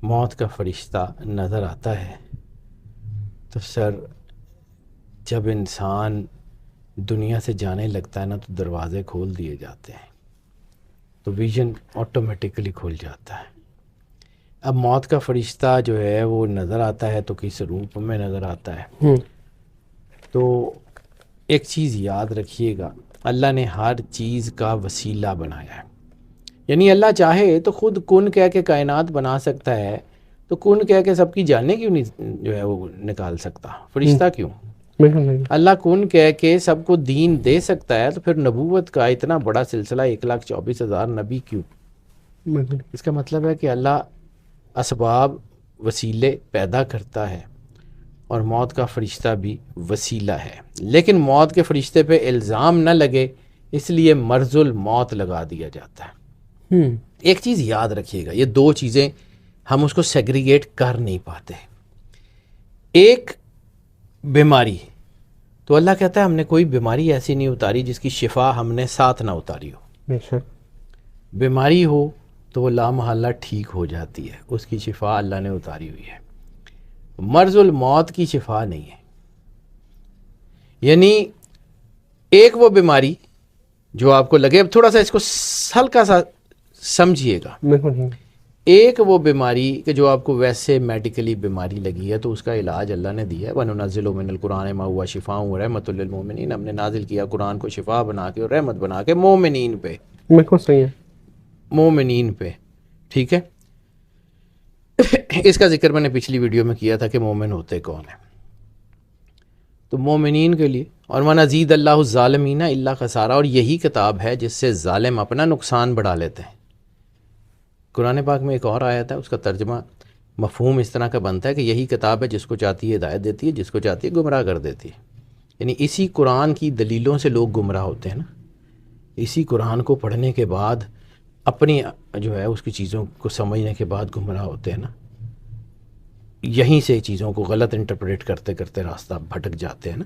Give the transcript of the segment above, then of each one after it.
موت کا فرشتہ نظر آتا ہے تو سر جب انسان دنیا سے جانے لگتا ہے نا تو دروازے کھول دیے جاتے ہیں، تو ویژن آٹومیٹکلی کھل جاتا ہے۔ اب موت کا فرشتہ جو ہے وہ نظر آتا ہے تو کس روپ میں نظر آتا ہے؟ تو ایک چیز یاد رکھیے گا، اللہ نے ہر چیز کا وسیلہ بنایا ہے، یعنی اللہ چاہے تو خود کن کہہ کے کائنات بنا سکتا ہے، تو کن کہہ کے سب کی جانیں کیوں نہیں جو ہے وہ نکال سکتا؟ فرشتہ کیوں؟ اللہ کن کہہ کے سب کو دین دے سکتا ہے، تو پھر نبوت کا اتنا بڑا سلسلہ 1,24,000 نبی کیوں؟ اس کا مطلب ہے کہ اللہ اسباب وسیلے پیدا کرتا ہے، اور موت کا فرشتہ بھی وسیلہ ہے، لیکن موت کے فرشتے پہ الزام نہ لگے اس لیے مرض الموت لگا دیا جاتا ہے۔ ایک چیز یاد رکھیے گا، یہ دو چیزیں ہم اس کو سیگریگیٹ کر نہیں پاتے۔ ایک بیماری، تو اللہ کہتا ہے ہم نے کوئی بیماری ایسی نہیں اتاری جس کی شفا ہم نے ساتھ نہ اتاری ہو۔ بیماری ہو تو وہ لامحالہ ٹھیک ہو جاتی ہے، اس کی شفا اللہ نے اتاری ہوئی ہے۔ مرض الموت کی شفا نہیں ہے، یعنی ایک وہ بیماری جو آپ کو لگے، اب تھوڑا سا اس کو ہلکا سا سمجھیے گا، ایک وہ بیماری کہ جو آپ کو ویسے میڈیکلی بیماری لگی ہے تو اس کا علاج اللہ نے دیا ہے، وَنُنَزِّلُ مِنَ الْقُرْآنِ مَا هُوَ شِفَاءٌ وَرَحْمَةٌ لِّلْمُؤْمِنِينَ، ہم نے نازل کیا قرآن کو شفا بنا کے اور رحمت بنا کے مومنین پہ، بالکل صحیح ہے، مومنین پہ، ٹھیک ہے۔ اس کا ذکر میں نے پچھلی ویڈیو میں کیا تھا کہ مومن ہوتے کون ہیں، تو مومنین کے لیے، اور وَنَزِيدَ اللَّهُ الظَّالِمِينَ إِلَّا خَسَارًا، اور یہی کتاب ہے جس سے ظالم اپنا نقصان بڑھا لیتے ہیں۔ قرآن پاک میں ایک اور آیت ہے، اس کا ترجمہ مفہوم اس طرح کا بنتا ہے کہ یہی کتاب ہے جس کو چاہتی ہے ہدایت دیتی ہے، جس کو چاہتی ہے گمراہ کر دیتی ہے، یعنی اسی قرآن کی دلیلوں سے لوگ گمراہ ہوتے ہیں نا، اسی قرآن کو پڑھنے کے بعد اپنی جو ہے اس کی چیزوں کو سمجھنے کے بعد گمراہ ہوتے ہیں نا، یہیں سے چیزوں کو غلط انٹرپریٹ کرتے کرتے راستہ بھٹک جاتے ہیں نا۔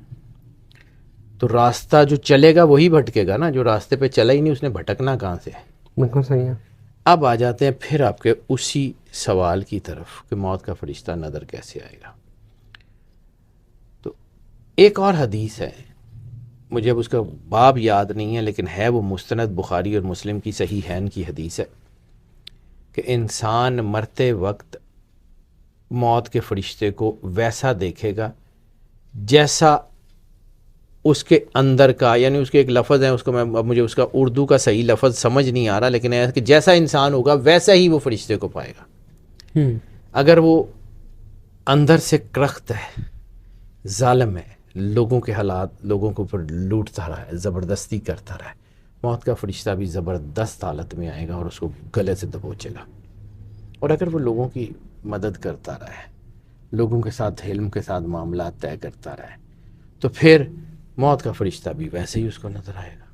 تو راستہ جو چلے گا وہی بھٹکے گا نا، جو راستے پہ چلا ہی نہیں اس نے بھٹکنا کہاں سے؟ بالکل صحیح ہے۔ اب آ جاتے ہیں پھر آپ کے اسی سوال کی طرف کہ موت کا فرشتہ نظر کیسے آئے گا۔ تو ایک اور حدیث ہے، مجھے اب اس کا باب یاد نہیں ہے، لیکن ہے وہ مستند بخاری اور مسلم کی صحیحین کی حدیث ہے کہ انسان مرتے وقت موت کے فرشتے کو ویسا دیکھے گا جیسا اس کے اندر کا، یعنی اس کے ایک لفظ ہے، اس کو اب مجھے اس کا اردو کا صحیح لفظ سمجھ نہیں آ رہا، لیکن ہے کہ جیسا انسان ہوگا ویسا ہی وہ فرشتے کو پائے گا۔ اگر وہ اندر سے کرخت ہے، ظالم ہے، لوگوں کے حالات لوگوں کے اوپر لوٹتا رہا ہے، زبردستی کرتا رہا ہے، موت کا فرشتہ بھی زبردست حالت میں آئے گا اور اس کو گلے سے دبوچے گا۔ اور اگر وہ لوگوں کی مدد کرتا رہا ہے، لوگوں کے ساتھ علم کے ساتھ معاملات طے کرتا رہا ہے، تو پھر موت کا فرشتہ بھی ویسے ہی اس کو نظر آئے گا۔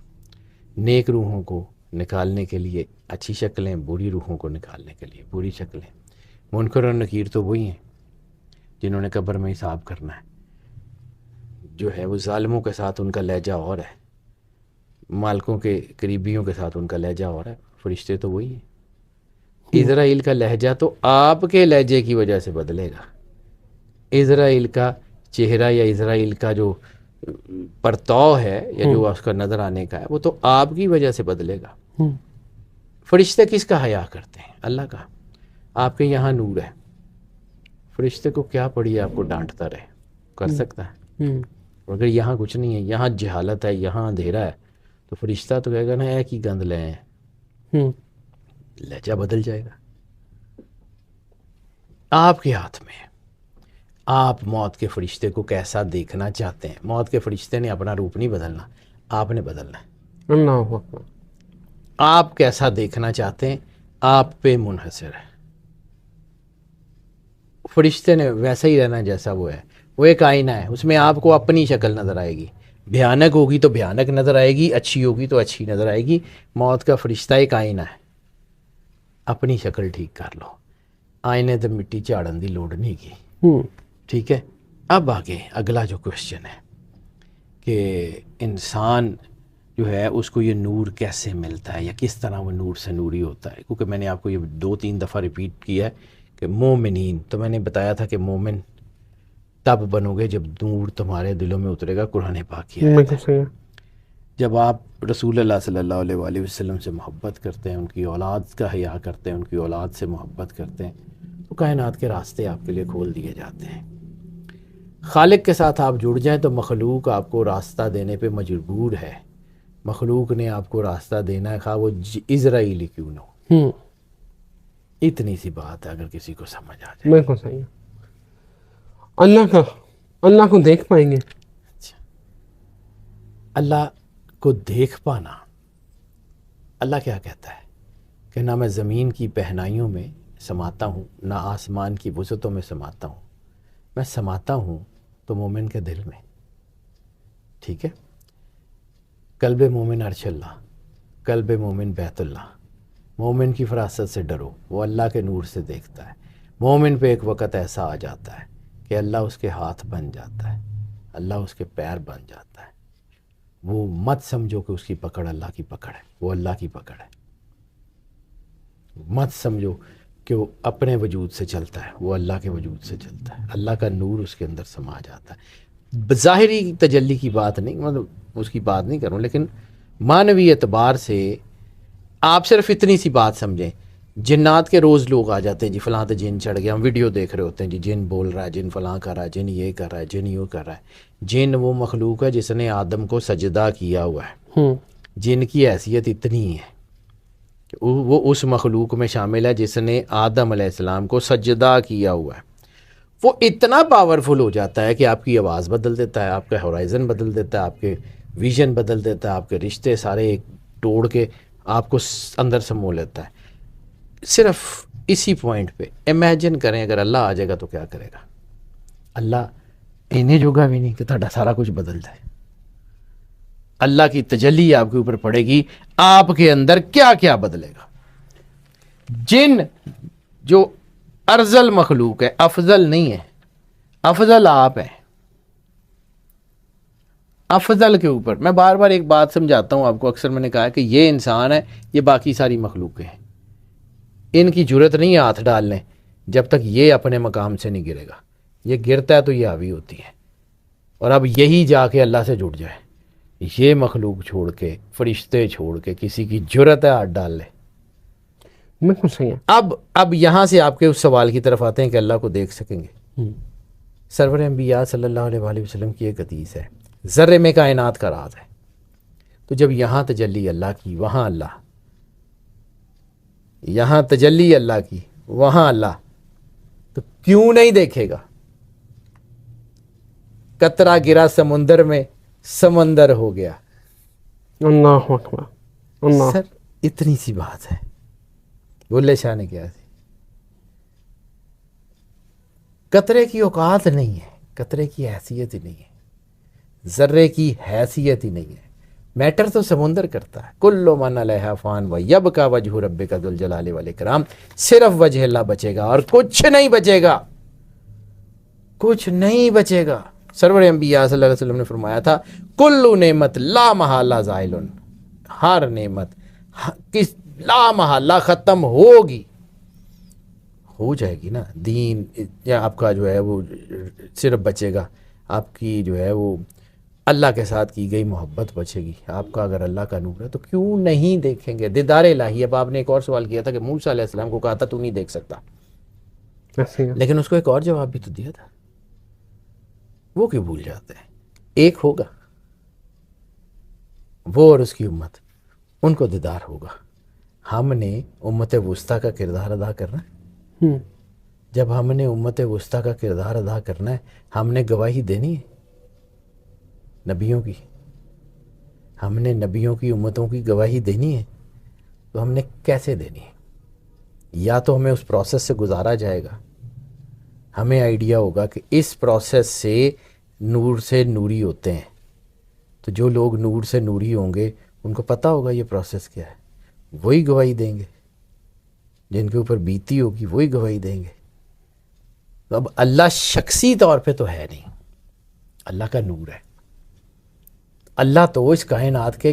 نیک روحوں کو نکالنے کے لیے اچھی شکلیں، بری روحوں کو نکالنے کے لیے بری شکلیں۔ منکر اور نکیر تو وہی ہیں جنہوں نے قبر میں حساب کرنا ہے، جو ہے وہ ظالموں کے ساتھ ان کا لہجہ اور ہے، مالکوں کے قریبیوں کے ساتھ ان کا لہجہ اور ہے، فرشتے تو وہی ہیں۔ اسرائیل کا لہجہ تو آپ کے لہجے کی وجہ سے بدلے گا، اسرائیل کا چہرہ یا اسرائیل کا جو پرتاؤ ہے یا جو اس کا نظر آنے کا ہے وہ تو آپ کی وجہ سے بدلے گا۔ فرشتے کس کا حیا کرتے ہیں؟ اللہ کا۔ آپ کے یہاں نور ہے، فرشتے کو کیا پڑی آپ کو ڈانٹتا رہے؟ کر سکتا ہے؟ اور اگر یہاں کچھ نہیں ہے، یہاں جہالت ہے، یہاں اندھیرا ہے، تو فرشتہ تو کہے گا نا ایک ہی گند لے ہیں، لہجہ بدل جائے گا۔ آپ کے ہاتھ میں ہے، آپ موت کے فرشتے کو کیسا دیکھنا چاہتے ہیں۔ موت کے فرشتے نے اپنا روپ نہیں بدلنا، آپ نے بدلنا ہے۔ اللہ اکبر۔ آپ کیسا دیکھنا چاہتے ہیں، آپ پہ منحصر ہے۔ فرشتے نے ویسا ہی رہنا جیسا وہ ہے، وہ ایک آئینہ ہے، اس میں آپ کو اپنی شکل نظر آئے گی، بھیانک ہوگی تو بھیانک نظر آئے گی، اچھی ہوگی تو اچھی نظر آئے گی۔ موت کا فرشتہ ایک آئینہ ہے، اپنی شکل ٹھیک کر لو، آئینے تے مٹی چاڑن دی لوڑ نہیں کی، ٹھیک ہے۔ اب آگے اگلا جو کوشچن ہے کہ انسان جو ہے اس کو یہ نور کیسے ملتا ہے یا کس طرح وہ نور سے نوری ہوتا ہے، کیونکہ میں نے آپ کو یہ 2-3 دفعہ ریپیٹ کیا ہے کہ مومنین، تو میں نے بتایا تھا کہ مومن تب بنو گے جب نور تمہارے دلوں میں اترے گا. قرآن پاک کی آیت ہے. بالکل صحیح ہے. جب آپ رسول اللہ صلی اللہ علیہ وآلہ وسلم سے محبت کرتے ہیں، ان کی اولاد کا حیا کرتے ہیں، ان کی اولاد سے محبت کرتے ہیں، تو کائنات کے راستے آپ کے لیے کھول دیے جاتے ہیں. خالق کے ساتھ آپ جڑ جائیں تو مخلوق آپ کو راستہ دینے پہ مجبور ہے. مخلوق نے آپ کو راستہ دینا ہے، خواہ وہ اسرائیلی کیوں نہ ہو. اتنی سی بات ہے اگر کسی کو سمجھ آ جائے. بالکل صحیح ہے. اللہ کو دیکھ پائیں گے. اللہ کو دیکھ پانا، اللہ کیا کہتا ہے کہ نہ میں زمین کی پہنائیوں میں سماتا ہوں، نہ آسمان کی وسعتوں میں سماتا ہوں، میں سماتا ہوں تو مومن کے دل میں. ٹھیک ہے. قلب مومن عرش اللہ، قلب مومن بیت اللہ. مومن کی فراست سے ڈرو، وہ اللہ کے نور سے دیکھتا ہے. مومن پہ ایک وقت ایسا آ جاتا ہے کہ اللہ اس کے ہاتھ بن جاتا ہے، اللہ اس کے پیر بن جاتا ہے. وہ مت سمجھو کہ اس کی پکڑ اللہ کی پکڑ ہے، وہ اللہ کی پکڑ ہے. مت سمجھو کہ وہ اپنے وجود سے چلتا ہے، وہ اللہ کے وجود سے چلتا ہے. اللہ کا نور اس کے اندر سما جاتا ہے. ظاہری تجلی کی بات نہیں، مطلب اس کی بات نہیں کروں، لیکن معنوی اعتبار سے آپ صرف اتنی سی بات سمجھیں. جنات کے روز لوگ آ جاتے ہیں، جی فلاں تو جن چڑھ گیا، ہم ویڈیو دیکھ رہے ہوتے ہیں، جی جن بول رہا ہے، جن فلاں کر رہا ہے، جن یہ کر رہا ہے، جن یوں کر رہا ہے. جن وہ مخلوق ہے جس نے آدم کو سجدہ کیا ہوا ہے. جن کی حیثیت اتنی ہے کہ وہ اس مخلوق میں شامل ہے جس نے آدم علیہ السلام کو سجدہ کیا ہوا ہے. وہ اتنا پاورفل ہو جاتا ہے کہ آپ کی آواز بدل دیتا ہے، آپ کا ہورائزن بدل دیتا ہے، آپ کے ویژن بدل دیتا ہے، آپ کے رشتے سارے ایک توڑ کے آپ کو اندر سمو لیتا ہے. صرف اسی پوائنٹ پہ امیجن کریں اگر اللہ آ جائے گا تو کیا کرے گا. اللہ انہیں جوگا بھی نہیں کہ تھوڑا سارا کچھ بدل جائے. اللہ کی تجلی آپ کے اوپر پڑے گی، آپ کے اندر کیا کیا بدلے گا. جن جو ارذل مخلوق ہے، افضل نہیں ہے، افضل آپ ہیں. افضل کے اوپر میں بار بار ایک بات سمجھاتا ہوں آپ کو. اکثر میں نے کہا کہ یہ انسان ہے، یہ باقی ساری مخلوقیں ہیں. ان کی جرت نہیں ہے ہاتھ ڈالنے جب تک یہ اپنے مقام سے نہیں گرے گا. یہ گرتا ہے تو یہ حاوی ہوتی ہے. اور اب یہی جا کے اللہ سے جڑ جائے. یہ مخلوق چھوڑ کے، فرشتے چھوڑ کے، کسی کی جرت ہے ہاتھ ڈال لے. بالکل صحیح ہے. اب یہاں سے آپ کے اس سوال کی طرف آتے ہیں کہ اللہ کو دیکھ سکیں گے. سرور انبیاء صلی اللہ علیہ وآلہ وسلم کی ایک حدیث ہے، ذرے میں کائنات کا راز ہے. تو جب یہاں تجلی اللہ کی وہاں اللہ، یہاں تجلی اللہ کی وہاں اللہ، تو کیوں نہیں دیکھے گا. قطرہ گرا سمندر میں، سمندر ہو گیا. اللہ اکبر. اللہ. سر اتنی سی بات ہے. بولے شاہ نے کیا تھی، قطرے کی اوقات نہیں ہے، قطرے کی حیثیت ہی نہیں ہے، ذرے کی حیثیت ہی نہیں ہے. میٹر تو سمندر کرتا ہے. کل من علیہا فان ویبقی وجہ ربک ذو الجلال والاکرام. صرف وجہ اللہ بچے گا اور کچھ نہیں بچے گا، کچھ نہیں بچے گا. سرور انبیاء صلی اللہ علیہ وسلم نے فرمایا تھا، کل نعمت لا محالہ زائل. ہر نعمت کس لا محالہ ختم ہوگی، ہو جائے گی نا. دین یا آپ کا جو ہے وہ صرف بچے گا، آپ کی جو ہے وہ اللہ کے ساتھ کی گئی محبت بچے گی. آپ کا اگر اللہ کا نور ہے تو کیوں نہیں دیکھیں گے دیدار الہی. اب آپ نے ایک اور سوال کیا تھا کہ موسیٰ علیہ السلام کو کہا تھا تو نہیں دیکھ سکتا، لیکن اس کو ایک اور جواب بھی تو دیا تھا. وہ کیوں بھول جاتے ہیں. ایک ہوگا وہ اور اس کی امت، ان کو دیدار ہوگا. ہم نے امت وسطیٰ کا کردار ادا کرنا ہے. جب ہم نے امت وسطیٰ کا کردار ادا کرنا ہے، ہم نے گواہی دینی ہے نبیوں کی. ہم نے نبیوں کی امتوں کی گواہی دینی ہے. تو ہم نے کیسے دینی ہے؟ یا تو ہمیں اس پروسیس سے گزارا جائے گا، ہمیں آئیڈیا ہوگا کہ اس پروسیس سے نور سے نوری ہوتے ہیں. تو جو لوگ نور سے نوری ہوں گے ان کو پتہ ہوگا یہ پروسیس کیا ہے، وہی گواہی دیں گے. جن کے اوپر بیتی ہوگی وہی گواہی دیں گے. تو اب اللہ شخصی طور پہ تو ہے نہیں، اللہ کا نور ہے. اللہ تو اس کائنات کے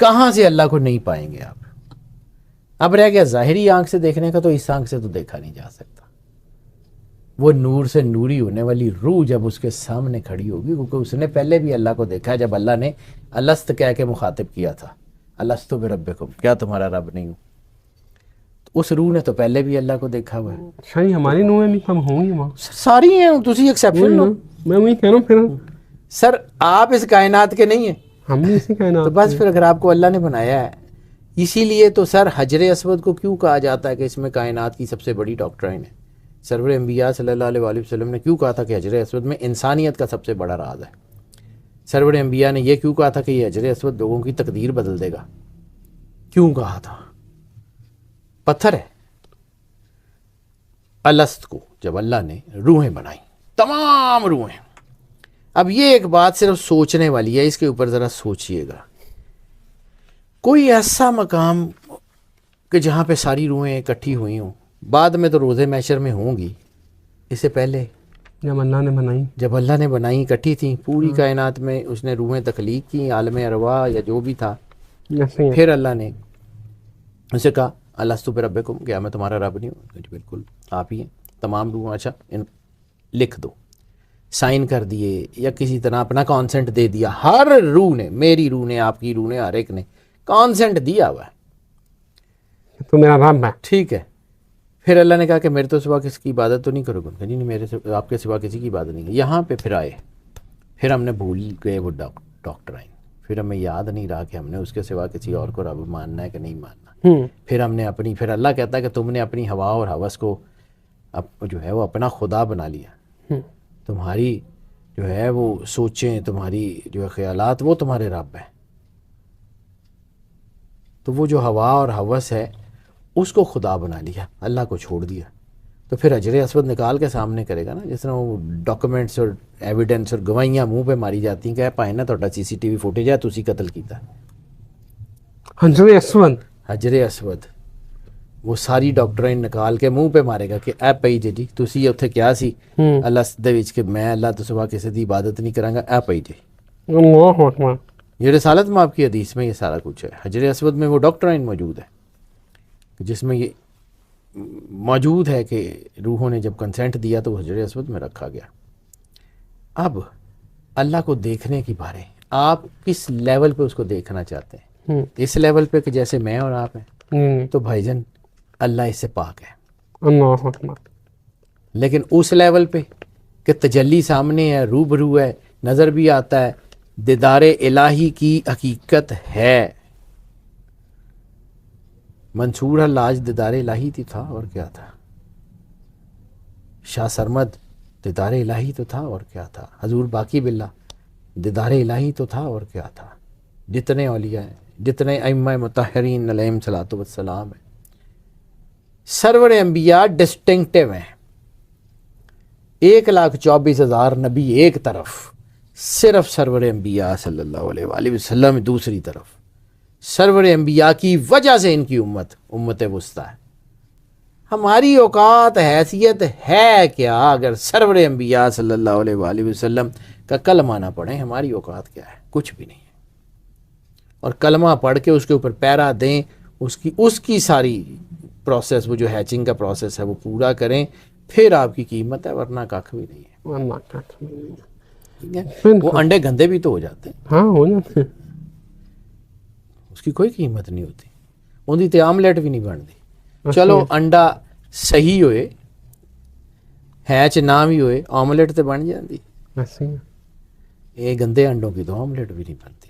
کہاں سے اللہ کو نہیں پائیں گے آپ. اب رہ گیا ظاہری آنکھ سے دیکھنے کا, تو اس آنکھ سے تو دیکھا نہیں جا سکتا. وہ نور سے نوری ہونے والی روح جب اس کے سامنے کھڑی ہوگی, کیونکہ اس نے پہلے بھی اللہ کو دیکھا ہے جب اللہ نے الست کہہ کے مخاطب کیا تھا, الستو بربکم, کیا تمہارا رب نہیں ہوں. تو اس روح نے تو پہلے بھی اللہ کو دیکھا ہوا ہے. شاید ہماری نویں بھی کم ہوں گی وہاں. ساری ہیں, تسی ایکسیپشن لو. میں وہی کہہ رہا ہوں. پھر سر آپ اس کائنات کے نہیں ہیں, ہم بھی اسی کائنات تو بس پھر اگر آپ کو اللہ نے بنایا ہے, اسی لیے تو سر حجر اسود کو کیوں کہا جاتا ہے کہ اس میں کائنات کی سب سے بڑی ڈاکٹرائن ہے. سرور انبیاء صلی اللہ علیہ وآلہ وسلم نے کیوں کہا تھا کہ حجر اسود میں انسانیت کا سب سے بڑا راز ہے. سرور انبیاء نے یہ کیوں کہا تھا کہ یہ حجر اسود لوگوں کی تقدیر بدل دے گا. کیوں کہا تھا؟ پتھر ہے. الست کو جب اللہ نے روحیں بنائی, تمام روحیں. اب یہ ایک بات صرف سوچنے والی ہے, اس کے اوپر ذرا سوچئے گا. کوئی ایسا مقام کہ جہاں پہ ساری روحیں اکٹھی ہوئی ہوں, بعد میں تو روزے محشر میں ہوں گی, اس سے پہلے جب اللہ نے بنائی, جب اللہ نے بنائی اکٹھی تھیں پوری کائنات میں, اس نے روحیں تخلیق کی, عالم ارواح یا جو بھی تھا. پھر اللہ نے اسے کہا الستو بربکم, کیا میں تمہارا رب نہیں ہوں؟ جی بالکل آپ ہی ہیں. تمام روح, اچھا لکھ دو. سائن کر دیے یا کسی طرح اپنا کانسنٹ دے دیا. ہر روح نے, میری روح نے, آپ کی روح نے, ہر ایک نے کانسنٹ دیا ہوا ہے, تو میرا رب ہے. ٹھیک ہے. پھر اللہ نے کہا کہ میرے تو سوا کسی کی عبادت تو نہیں کرو گے. نہیں میرے سے آپ کے سوا کسی کی عبادت نہیں ہے. یہاں پہ پھر آئے, پھر ہم نے بھول گئے وہ ڈاکٹرائن. پھر ہمیں یاد نہیں رہا کہ ہم نے اس کے سوا کسی اور کو رب ماننا ہے کہ نہیں ماننا. پھر ہم نے اپنی, پھر اللہ کہتا ہے کہ تم نے اپنی ہوا اور ہوس کو جو ہے وہ اپنا خدا بنا لیا. تمہاری جو ہے وہ سوچیں, تمہاری جو ہے خیالات, وہ تمہارے رب ہیں. تو وہ جو ہوا اور ہوس ہے اس کو خدا بنا لیا, اللہ کو چھوڑ دیا. تو پھر حجر اسود نکال کے سامنے کرے گا نا, جس طرح وہ ڈاکومنٹس اور ایویڈنس اور گواہیاں منہ پہ ماری جاتی ہیں کہ پائے نا تھوڑا CCTV فوٹیج ہے, تسی قتل کیتا. حجر اسود, حجر اسود وہ ساری ڈاکٹرائن نکال کے منہ پہ مارے گا کہ اے پئی جی تسی اتھے کیا سی اللہ دے وچ کہ میں اللہ تو سوا کسی دی عبادت نہیں کراں گا. اے پئی جی, اللہ اکبر. یہ رسالت میں آپ کی حدیث میں یہ سارا کچھ ہے. حجر اسود میں وہ ڈاکٹرائن موجود ہے جس میں یہ موجود ہے کہ روحوں نے جب کنسنٹ دیا تو حجر اسود میں رکھا گیا. اب اللہ کو دیکھنے کی بارے, آپ کس لیول پہ اس کو دیکھنا چاہتے ہیں؟ اس لیول پہ کہ جیسے میں اور آپ ہیں, تو بھائی جان اللہ اس سے پاک ہے. اللہ اکبر. لیکن اس لیول پہ کہ تجلی سامنے ہے, روبرو ہے, نظر بھی آتا ہے, دیدار الہی کی حقیقت ہے. منصور حلاج دیدار الہی تھا اور کیا تھا. شاہ سرمد دیدار الہی تو تھا اور کیا تھا. حضور باقی باللہ دیدار الہی تو تھا اور کیا تھا. جتنے اولیاء ہیں, جتنے ائمہ مطہرین علیہم صلاۃ والسلام ہیں, سرور انبیاء ڈسٹنکٹیو ہیں. 1,24,000 نبی ایک طرف, صرف سرور انبیاء صلی اللہ علیہ وآلہ وسلم دوسری طرف. سرور انبیاء کی وجہ سے ان کی امت وسطیٰ ہے. ہماری اوقات حیثیت ہے کیا اگر سرور انبیاء صلی اللہ علیہ وآلہ وسلم کا کلمہ نہ پڑھیں؟ ہماری اوقات کیا ہے؟ کچھ بھی نہیں ہے. اور کلمہ پڑھ کے اس کے اوپر پیرا دیں, اس کی ساری پروسیس, وہ جو ہیچنگ کا پروسیس ہے وہ پورا کریں, پھر آپ کی قیمت ہے, ورنہ کاکھ بھی نہیں ہے. ٹھیک ہے, وہ انڈے گندے بھی تو ہو جاتے ہیں, ہاں ہو جاتے ہیں, اس کی کوئی قیمت نہیں ہوتی. ان دی تے آملیٹ بھی نہیں بنتی. چلو انڈا صحیح ہوئے, ہیچ نہ بھی ہوئے, آملیٹ تے بن جاتی. یہ گندے انڈوں کی تو آملیٹ بھی نہیں بنتی.